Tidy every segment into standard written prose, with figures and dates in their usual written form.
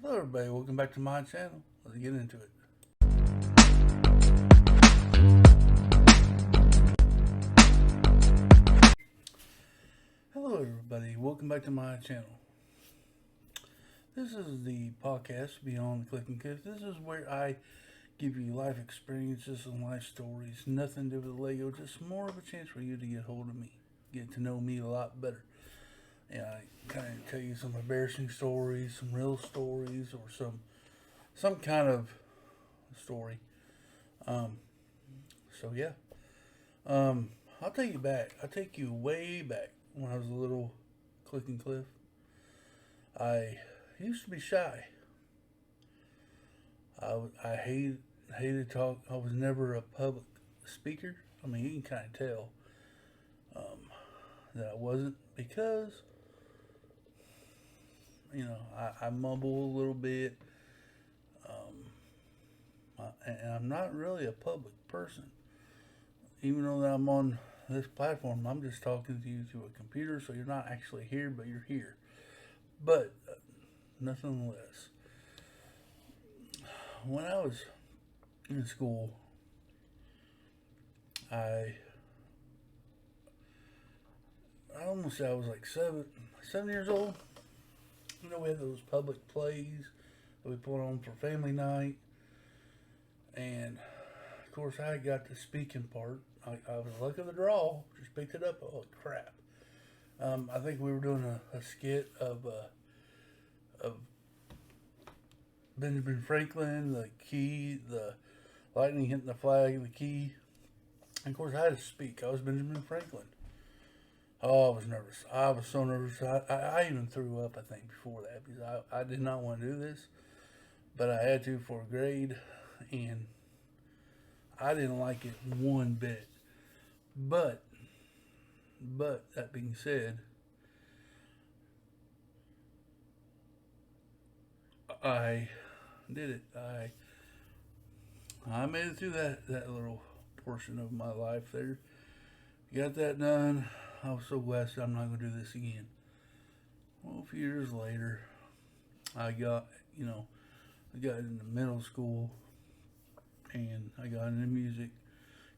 Hello, everybody. Welcome back to my channel. Let's get into it. Hello, everybody. Welcome back to my channel. This is the podcast Beyond the Click and Kiss. This is where I give you life experiences and life stories. Nothing to do with Lego, just more of a chance for you to get hold of me, get to know me a lot better. And I kind of tell you some embarrassing stories, some real stories, or some kind of story. Um, so yeah, I'll take you back. I'll take you way back when I was a little Click and Cliff. I used to be shy. I hated talk. I was never a public speaker. I mean, you can kind of tell that I wasn't because I mumble a little bit, and I'm not really a public person. Even though that I'm on this platform, I'm just talking to you through a computer, so you're not actually here, but you're here. But nothing less, when I was in school, I I almost say I was like 7 years old. You know, we had those public plays that we put on for family night, and of course I got the speaking part. I was luck of the draw, just picked it up. Oh crap! I think we were doing a skit of Benjamin Franklin, the key, the lightning hitting the flag, and the key. And of course, I had to speak. I was Benjamin Franklin. Oh, I was nervous. I was so nervous. I even threw up, I think, before that because I did not want to do this, but I had to for a grade, and I didn't like it one bit. But, that being said, I did it. I made it through that little portion of my life there. Got that done. I was so blessed I'm not going to do this again. Well, a few years later, I got, I got into middle school and I got into music.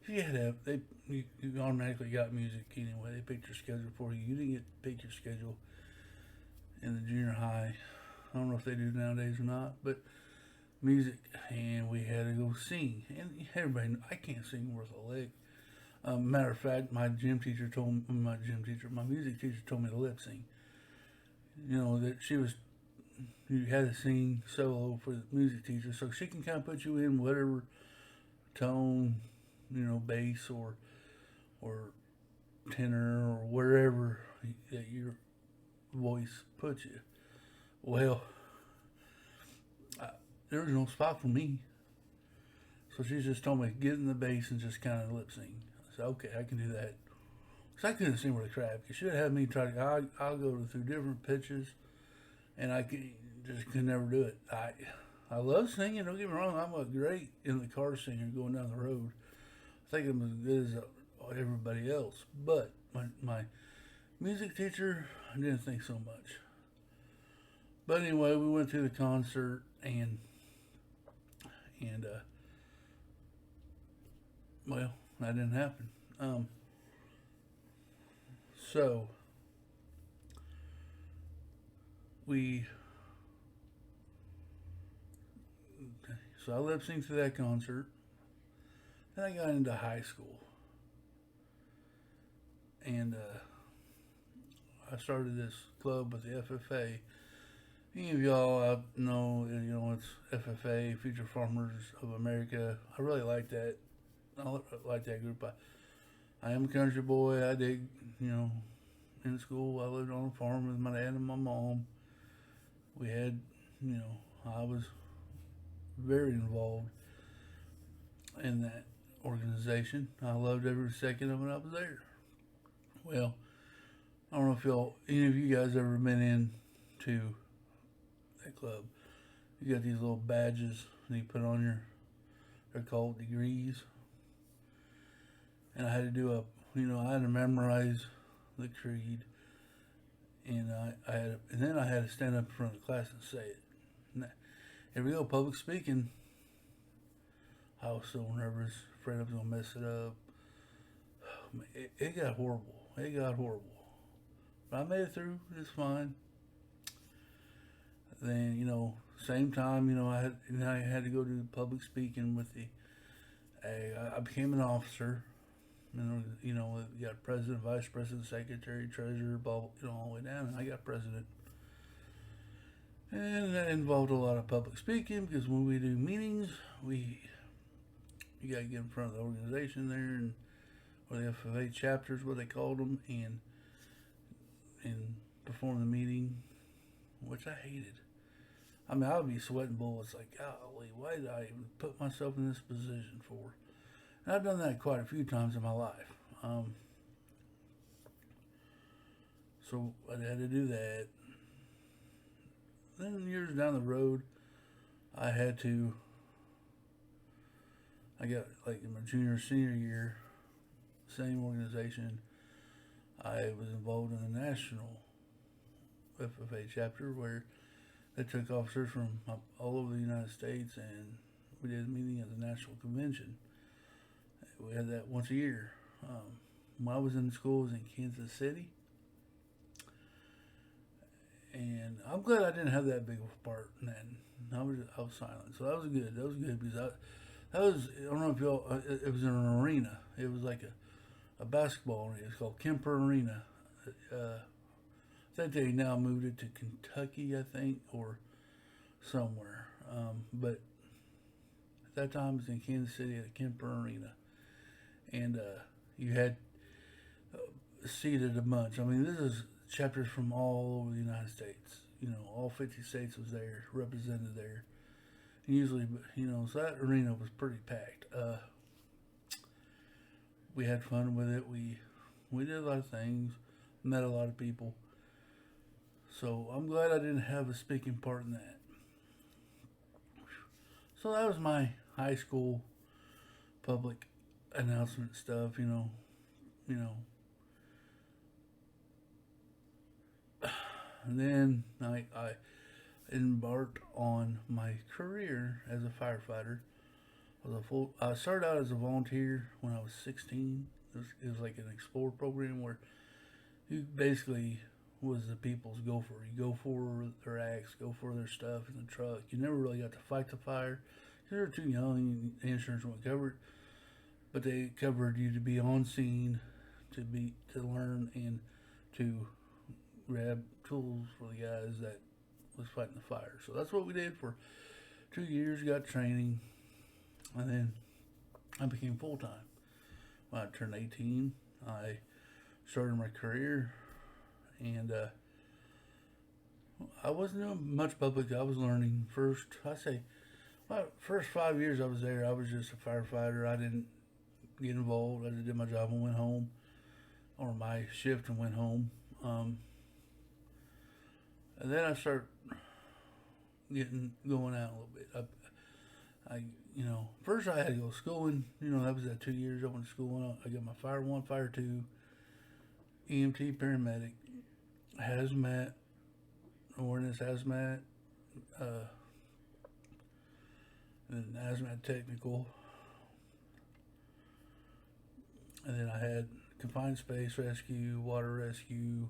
You had to have, you automatically got music anyway. They picked your schedule for you. You didn't get to pick your schedule in the junior high. I don't know if they do nowadays or not, but music, and we had to go sing. And everybody, I can't sing worth a lick. Matter of fact, my music teacher told me to lip sync. You know, that you had to sing solo for the music teacher, so she can kind of put you in whatever tone, bass or tenor or wherever that your voice puts you. Well, I, there was no spot for me, so she just told me get in the bass and just kind of lip sync. I said, okay, I can do that. Cause I couldn't sing worth a crap. Cause she would have me try to. I'll go through different pitches, and just could never do it. I love singing. Don't get me wrong. I'm a great in the car singer going down the road. I think I'm as good as everybody else. But my music teacher, I didn't think so much. But anyway, we went to the concert and well, that didn't happen. So we so I lip synced to that concert. Then I got into high school, and I started this club with the FFA. Any of y'all know, it's FFA, Future Farmers of America. I really like that. I like that group. I am a country boy. I dig, in school. I lived on a farm with my dad and my mom. We had, I was very involved in that organization. I loved every second of it I was there. Well, I don't know if any of you guys ever been in to that club. You got these little badges that you put on they're called degrees. And I had to do I had to memorize the creed, and and then I had to stand up in front of the class and say it. If we go public speaking, I was so nervous, afraid I was gonna mess it up. It got horrible. It got horrible. But I made it through. It's fine. Then same time, I had to go do public speaking with I became an officer. You got president, vice president, secretary, treasurer, blah, all the way down. And I got president. And that involved a lot of public speaking because when we do meetings, you got to get in front of the organization there and or the FFA chapters, what they called them, and perform the meeting, which I hated. I mean, I would be sweating bullets like, golly, why did I even put myself in this position for? And I've done that quite a few times in my life. So I had to do that. Then years down the road, I got like in my junior senior year, same organization, I was involved in the national FFA chapter where they took officers from all over the United States and we did a meeting at the national convention. We had that once a year. When I was in school, I was in Kansas City. And I'm glad I didn't have that big of a part in that. I was silent. So that was good. That was good because I don't know if y'all, it was in an arena. It was like a basketball arena. It's called Kemper Arena. I think they now moved it to Kentucky, I think, or somewhere. But at that time it was in Kansas City at the Kemper Arena. And you had seated a bunch. I mean, this is chapters from all over the United States. All 50 states was there, represented there. And usually, so that arena was pretty packed. We had fun with it. We did a lot of things, met a lot of people. So I'm glad I didn't have a speaking part in that. So that was my high school public announcement stuff, And then I embarked on my career as a firefighter. I started out as a volunteer when I was 16. It was like an Explore program where you basically was the people's gopher. You go for their axe, go for their stuff in the truck. You never really got to fight the fire. You were too young, and insurance wasn't covered. But they covered you to be on scene, to learn, and to grab tools for the guys that was fighting the fire. So that's what we did for 2 years, got training, and then I became full-time. When I turned 18, I started my career, and I wasn't doing much public. I was learning first. My first 5 years I was there, I was just a firefighter. I didn't get involved. I just did my job and went home, or my shift and went home. And then I started going out a little bit. First I had to go schooling. That was that 2 years I went to school. I got my Fire 1, Fire 2, EMT, paramedic, hazmat, awareness hazmat, and hazmat technical. And then I had confined space rescue, water rescue.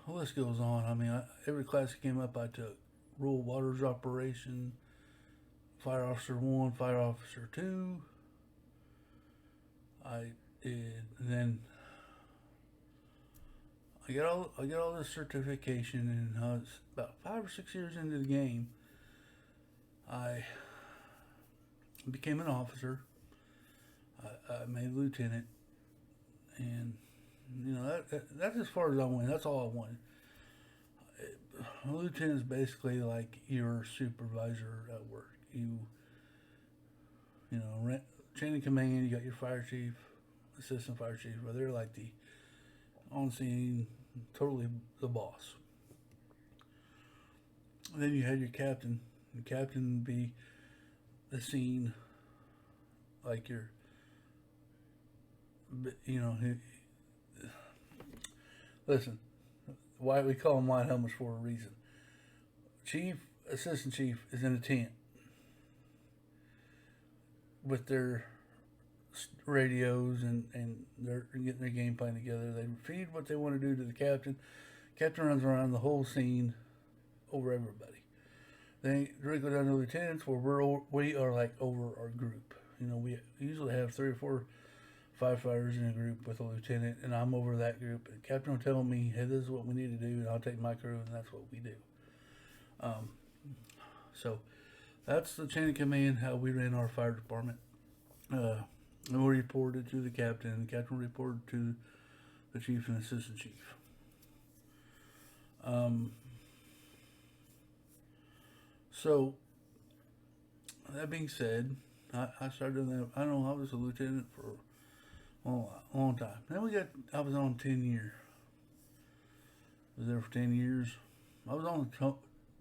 The list goes on. I mean, every class that came up, I took. Rural Waters Operation, Fire Officer 1, Fire Officer 2. I did, and then I got all this certification, and I was about 5 or 6 years into the game. I became an officer. I made a lieutenant, and that's as far as I went. That's all I wanted. A lieutenant is basically like your supervisor at work. Chain of command. You got your fire chief, assistant fire chief, but they're like the on scene, totally the boss. And then you had your captain. The captain would be the scene, like your, listen, why we call them white helmets for a reason. Chief assistant chief is in a tent with their radios and they're getting their game plan together. They feed what they want to do to the captain. Captain runs around the whole scene over everybody. They go down to lieutenants where we are like over our group. We usually have 3 or 4 firefighters in a group with a lieutenant, and I'm over that group. And the captain will tell me, hey, this is what we need to do, and I'll take my crew, and that's what we do. So that's the chain of command, how we ran our fire department. And we reported to the captain, and the captain reported to the chief and assistant chief. So that being said, I started doing that. I don't know, I was a lieutenant for a long time. Then I was on 10 years. I was there for 10 years. I was on the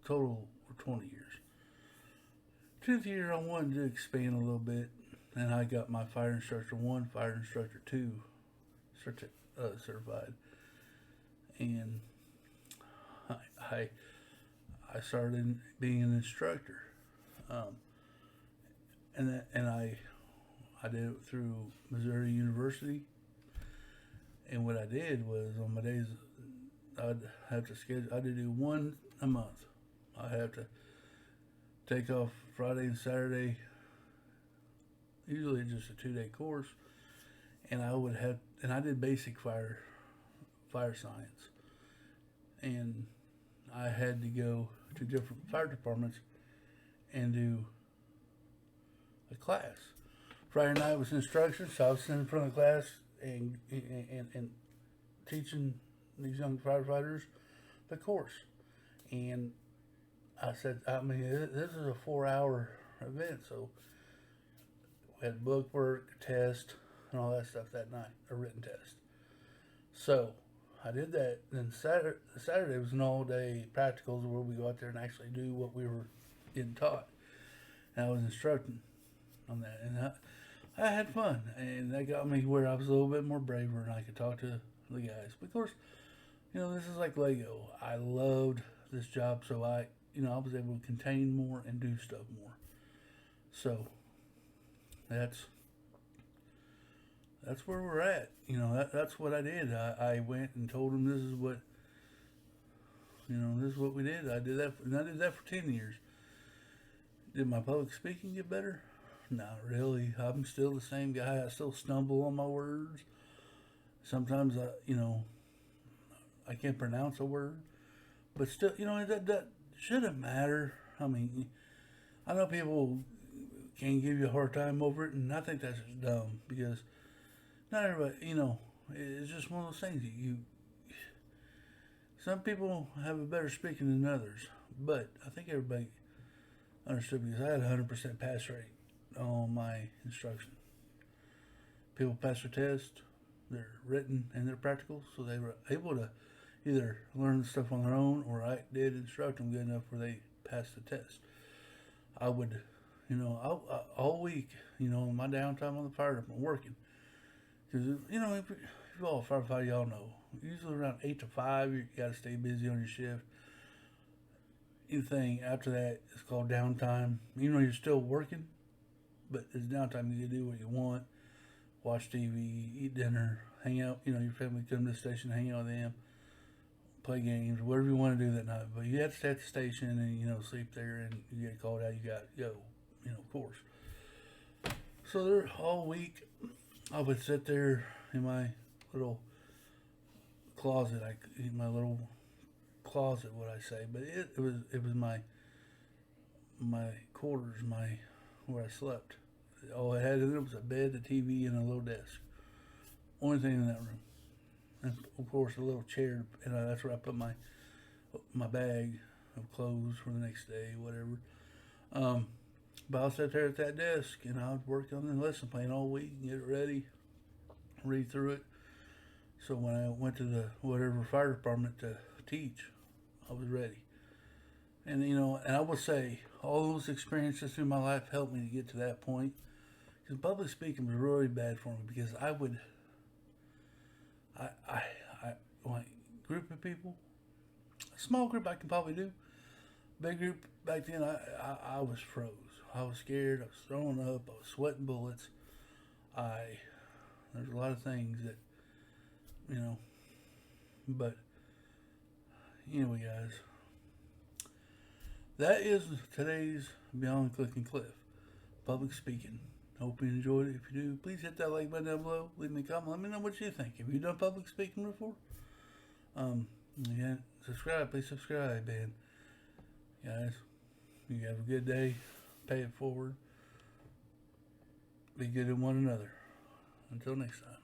total for 20 years. 10th year, I wanted to expand a little bit, and I got my fire instructor 1, fire instructor 2 certified. And I started being an instructor. And I did it through Missouri University. And what I did was on my days, I'd have to schedule. I had to do 1 a month. I have to take off Friday and Saturday. Usually just a 2-day course, and I did basic fire science, and I had to go to different fire departments and do a class. Friday night was instruction, so I was sitting in front of the class and teaching these young firefighters the course. And I said, this is a 4-hour event, so we had book work, test, and all that stuff that night, a written test. So I did that. Then Saturday was an all-day practicals where we go out there and actually do what we were getting taught. And I was instructing on that, and I had fun, and that got me where I was a little bit more braver, and I could talk to the guys. But of course, this is like Lego. I loved this job, so I was able to contain more and do stuff more. So that's where we're at. That's what I did. I went and told them this is what we did. I did that for 10 years. Did my public speaking get better? Not really. I'm still the same guy. I still stumble on my words. Sometimes I can't pronounce a word, but still, that shouldn't matter. I mean, I know people can give you a hard time over it, and I think that's just dumb because not everybody, it's just one of those things. Some people have a better speaking than others, but I think everybody understood because I had a 100% pass rate on my instruction. People pass their test, their written and their practical, so they were able to either learn the stuff on their own, or I did instruct them good enough where they passed the test. I would, all week, in my downtime on the fire department working, because if you all firefighter, y'all know, usually around 8 to 5, you got to stay busy on your shift. Anything after that is called downtime. You're still working, but it's downtime. You can do what you want, watch TV, eat dinner, hang out. Your family come to the station, hang out with them, play games, whatever you want to do that night. But you have to stay at the station and sleep there, and you get called out, you got to go. Of course. So there, all week, I would sit there in my little closet. My little closet, what I say, but it was my quarters, where I slept. All I had in it was a bed, a TV, and a little desk. Only thing in that room, and of course a little chair, and that's where I put my bag of clothes for the next day, whatever. But I'll sit there at that desk and I would work on the lesson plan all week and get it ready, read through it. So when I went to the whatever fire department to teach, I was ready. And and I will say all those experiences through my life helped me to get to that point. Because public speaking was really bad for me, because I like group of people, a small group I can probably do, big group back then, I was froze. I was scared. I was throwing up. I was sweating bullets. There's a lot of things that, you know, but anyway, guys, that is today's Beyond Click and Cliff public speaking. Hope you enjoyed it. If you do, please hit that like button down below. Leave me a comment. Let me know what you think. Have you done public speaking before? Again, subscribe. Please subscribe, and guys, you have a good day. Pay it forward. Be good to one another. Until next time.